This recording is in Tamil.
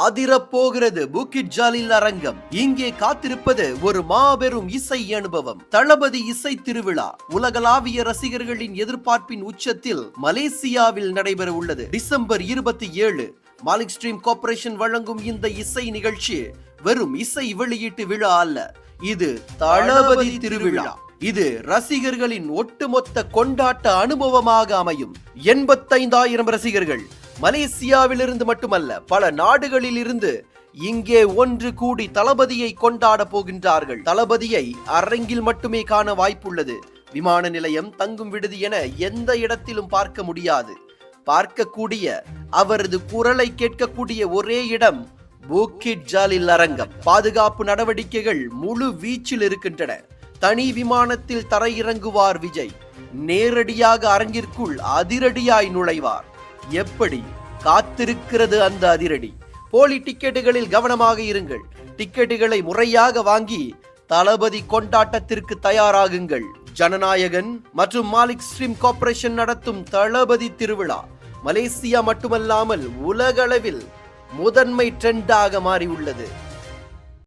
அதிரப்போகிறது புக்கிட் ஜாலில் அரங்கம். இங்கே காத்திருப்பது ஒரு மாபெரும் இசை அனுபவம். தளபதி இசை திருவிழா உலகளாவிய ரசிகர்களின் எதிர்பார்ப்பின் உச்சத்தில் மலேசியாவில் நடைபெற உள்ளது. டிசம்பர் 27 மாலிக் ஸ்ட்ரீம் கார்ப்பரேஷன் வழங்கும் இந்த இசை நிகழ்ச்சி வெறும் இசை வெளியீட்டு விழா அல்ல, இது தளபதி திருவிழா. இது ரசிகர்களின் ஒட்டுமொத்த கொண்டாட்ட அனுபவமாக அமையும். 85,000 ரசிகர்கள் மலேசியாவிலிருந்து மட்டுமல்ல, பல நாடுகளில் இருந்து இங்கே ஒன்று கூடி தளபதியை கொண்டாட போகின்றார்கள். தளபதியை அரங்கில் மட்டுமே காண வாய்ப்புள்ளது. விமான நிலையம், தங்கும் விடுதி என எந்த இடத்திலும் பார்க்க முடியாது. பார்க்கக்கூடிய, அவரது குரலை கேட்கக்கூடிய ஒரே இடம் புக்கிட் ஜாலில் அரங்கம். பாதுகாப்பு நடவடிக்கைகள் முழு வீச்சில் இருக்கின்றன. தனி விமானத்தில் தரையிறங்குவார் விஜய். நேரடியாக அரங்கிற்குள் அதிரடியாய் நுழைவார். எப்படி காத்திருக்கிறது அந்த அதிரடி? போலி டிக்கெட்டுகளில் கவனமாக இருங்கள். டிக்கெட்டுகளை முறையாக வாங்கி தளபதி கொண்டாட்டத்திற்கு தயாராகுங்கள். ஜனநாயகன் மற்றும் மாலிக் ஸ்ட்ரீம் கார்ப்பரேஷன் நடத்தும் தளபதி திருவிழா மலேசியா மட்டுமல்லாமல் உலகளவில் முதன்மை ட்ரெண்டாக மாறியுள்ளது.